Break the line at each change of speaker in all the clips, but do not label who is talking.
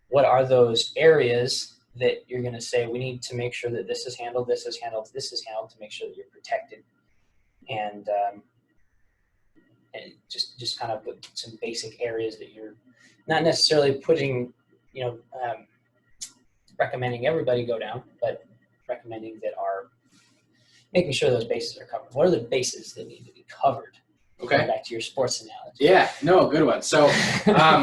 what are those areas that you're going to say, we need to make sure that this is handled, this is handled, this is handled, to make sure that you're protected. And just kind of some basic areas that you're not necessarily putting, recommending everybody go down, but recommending that are making sure those bases are covered. What are the bases that need to be covered?
Okay.
Going back to your sports analogy.
Yeah, no, good one. So,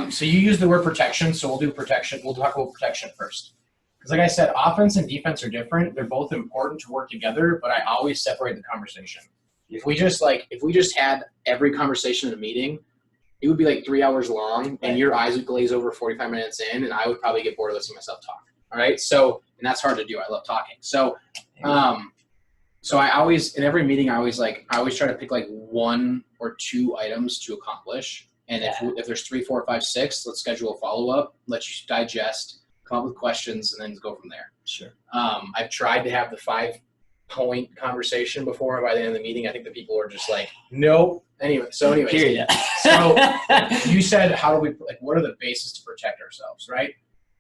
so you use the word protection, so we'll do protection. We'll talk about protection first. Because like I said, offense and defense are different. They're both important to work together, but I always separate the conversation. If we just had every conversation in a meeting, it would be like 3 hours long, and your eyes would glaze over 45 minutes in, and I would probably get bored of listening to myself talk. All right, so and that's hard to do. I love talking. So, so I always in every meeting I always try to pick like 1 or 2 items to accomplish, and if there's 3, 4, 5, 6, let's schedule a follow up. Let you digest, come up with questions, and then go from there.
Sure.
I've tried to have the 5-point conversation before, and by the end of the meeting, I think the people are just like, nope. Anyways, so you said, how do we, like, what are the bases to protect ourselves, right?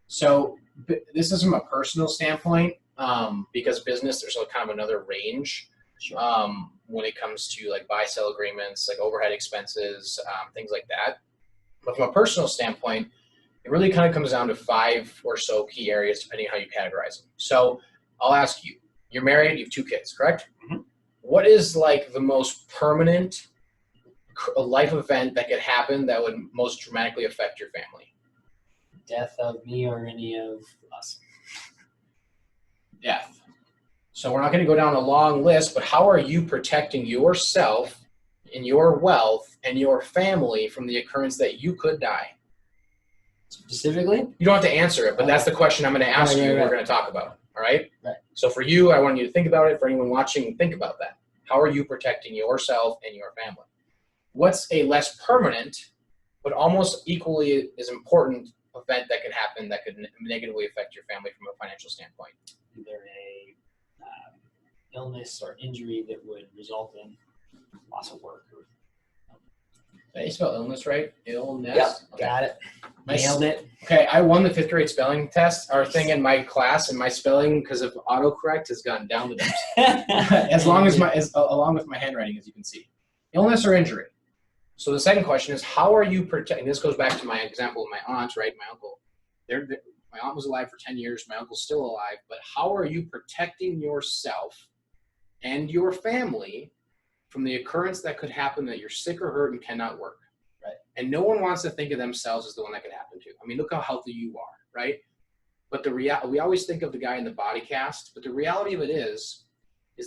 So this is from a personal standpoint, because business, there's like kind of another range.
Sure.
When it comes to like buy-sell agreements, like overhead expenses, things like that. But from a personal standpoint, it really kind of comes down to 5 or so key areas, depending on how you categorize them. So I'll ask you, you're married, you have 2 kids, correct?
Mm-hmm.
What is like the most permanent life event that could happen that would most dramatically affect your family?
Death of me or any of us.
Death. So we're not going to go down a long list, but how are you protecting yourself and your wealth and your family from the occurrence that you could die?
Specifically?
You don't have to answer it, but that's the question I'm going to ask you and we're going to talk about. All right?
Right.
So for you, I want you to think about it. For anyone watching, think about that. How are you protecting yourself and your family? What's a less permanent, but almost equally as important event that could happen that could negatively affect your family from a financial standpoint?
Either a illness or injury that would result in loss of work.
Did I spell illness right? Illness?
Yep,
Okay.
got it.
Nice.
Nailed it.
Okay, I won the 5th grade spelling test, our thing in my class, and my spelling, because of autocorrect, has gone down the dumps. Along with my handwriting, as you can see. Illness or injury. So the second question is, how are you protecting? This goes back to my example of my aunt, right? My uncle. My aunt was alive for 10 years. My uncle's still alive. But how are you protecting yourself and your family from the occurrence that could happen that you're sick or hurt and cannot work?
Right.
And no one wants to think of themselves as the one that could happen to. I mean, look how healthy you are, right? But we always think of the guy in the body cast, but the reality of it is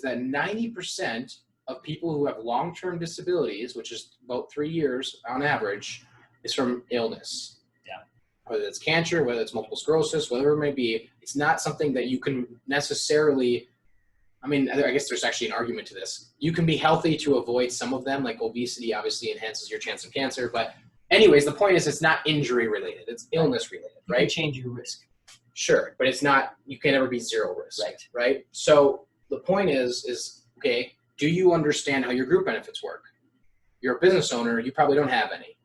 that 90% of people who have long-term disabilities, which is about 3 years on average, is from illness.
Yeah.
Whether it's cancer, whether it's multiple sclerosis, whatever it may be, it's not something that you can necessarily, I mean, I guess there's actually an argument to this. You can be healthy to avoid some of them, like obesity obviously enhances your chance of cancer. But anyways, the point is it's not injury related. It's illness related, right?
You can change your risk.
Sure, but it's not, you can never be zero risk, right? So the point is, okay, do you understand how your group benefits work? You're a business owner, you probably don't have any.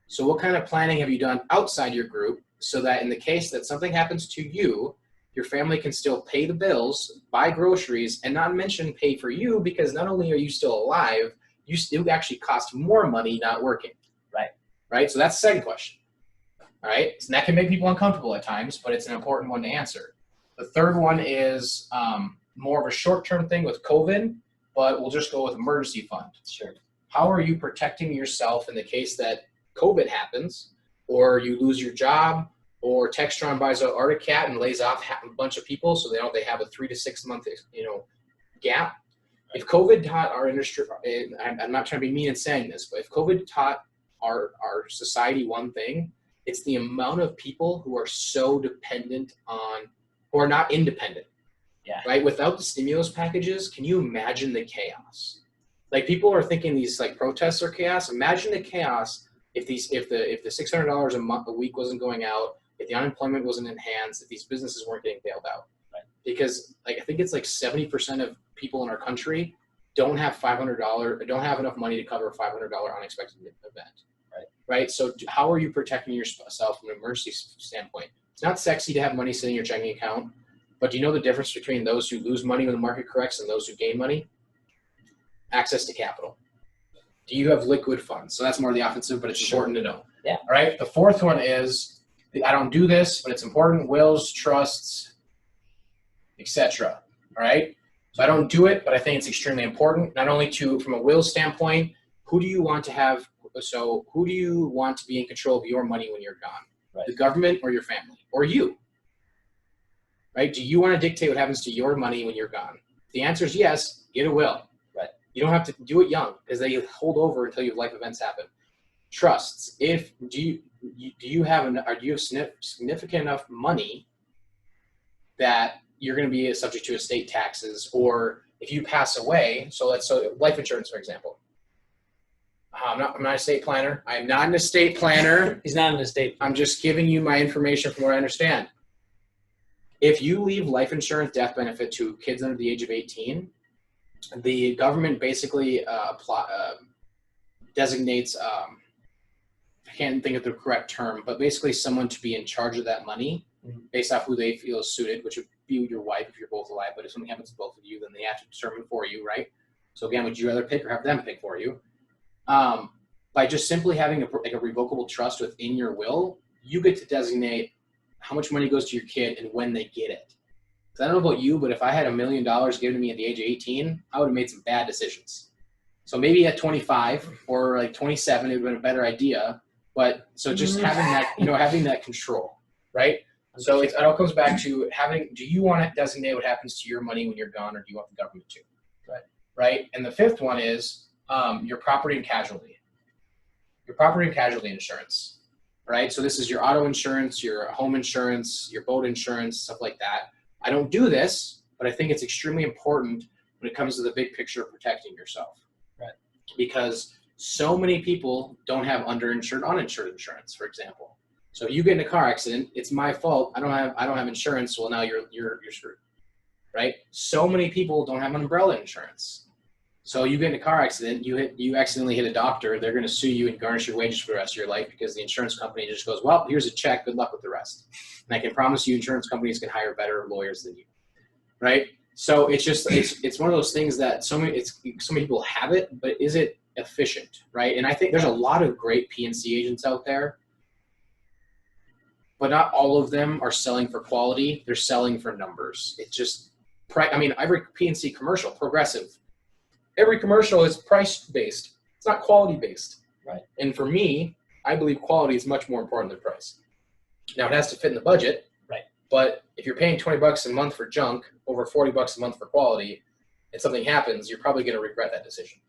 So what kind of planning have you done outside your group so that in the case that something happens to you, your family can still pay the bills, buy groceries, and not mention pay for you, because not only are you still alive, it would actually cost more money not working. Right? So that's the second question. All right? So that can make people uncomfortable at times, but it's an important one to answer. The third one is more of a short-term thing with COVID, but we'll just go with emergency fund.
Sure.
How are you protecting yourself in the case that COVID happens, or you lose your job, or Textron buys an Arctic Cat and lays off a bunch of people so they have a 3 to 6 month gap? If COVID taught our industry, I'm not trying to be mean in saying this, but if COVID taught our society one thing, it's the amount of people who are so dependent on, who are not independent.
Yeah.
Right? Without the stimulus packages, can you imagine the chaos? Like, people are thinking these like protests are chaos. Imagine the chaos if the $600 a week wasn't going out, if the unemployment wasn't enhanced, if these businesses weren't getting bailed out.
Right.
Because I think it's like 70% of people in our country don't have enough money to cover a $500 unexpected event. Right. So how are you protecting yourself from an emergency standpoint? It's not sexy to have money sitting in your checking account, but do you know the difference between those who lose money when the market corrects and those who gain money? Access to capital. Do you have liquid funds? So that's more the offensive, but it's important to know.
Yeah.
All right. The fourth one is, I don't do this, but it's important. Wills, trusts, etc. All right. So I don't do it, but I think it's extremely important. Not only from a will standpoint, who do you want to have? So who do you want to be in control of your money when you're gone?
Right.
The government or your family or you? Right? Do you want to dictate what happens to your money when you're gone? If the answer is yes, get a will.
Right.
You don't have to do it young because they hold over until your life events happen. Trusts. Do you have significant enough money that you're going to be subject to estate taxes, or if you pass away? So life insurance, for example. I'm not an estate planner. I'm not an estate planner.
He's not an estate planner.
I'm just giving you my information from what I understand. If you leave life insurance death benefit to kids under the age of 18, the government basically designates, I can't think of the correct term, but basically someone to be in charge of that money based off who they feel is suited, which would be your wife if you're both alive. But if something happens to both of you, then they have to determine for you, right? So again, would you rather pick or have them pick for you? By just simply having a revocable trust within your will, you get to designate how much money goes to your kid and when they get it. Because I don't know about you, but if I had $1 million given to me at the age of 18, I would have made some bad decisions. So maybe at 25 or like 27, it would have been a better idea. But so just having that, having that control, right? So it all comes back to do you want to designate what happens to your money when you're gone, or do you want the government to? Right. And the fifth one is your property and casualty. Your property and casualty insurance, right? So this is your auto insurance, your home insurance, your boat insurance, stuff like that. I don't do this, but I think it's extremely important when it comes to the big picture of protecting yourself.
Right.
Because so many people don't have underinsured, uninsured insurance, for example. So if you get in a car accident, it's my fault. I don't have insurance. Well, now you're screwed, right? So many people don't have umbrella insurance. So you get in a car accident, you accidentally hit a doctor, they're going to sue you and garnish your wages for the rest of your life because the insurance company just goes, well, here's a check, good luck with the rest. And I can promise you insurance companies can hire better lawyers than you, right? So it's one of those things that so many people have it, but is it efficient, right? And I think there's a lot of great P&C agents out there, but not all of them are selling for quality. They're selling for numbers. It's just, every P&C commercial, Progressive, every commercial is price-based. It's not quality-based.
Right.
And for me, I believe quality is much more important than price. Now, it has to fit in the budget.
Right.
But if you're paying $20 a month for junk, over $40 a month for quality, and something happens, you're probably going to regret that decision.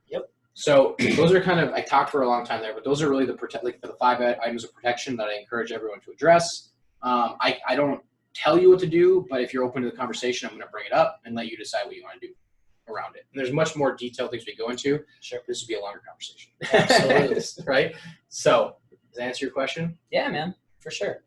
Yep.
So those are I talked for a long time there, but those are really the 5 items of protection that I encourage everyone to address. I don't tell you what to do, but if you're open to the conversation, I'm going to bring it up and let you decide what you want to do around it. And there's much more detailed things we go into.
Sure.
This would be a longer conversation.
Absolutely.
Right? So, does that answer your question?
Yeah, man, for sure.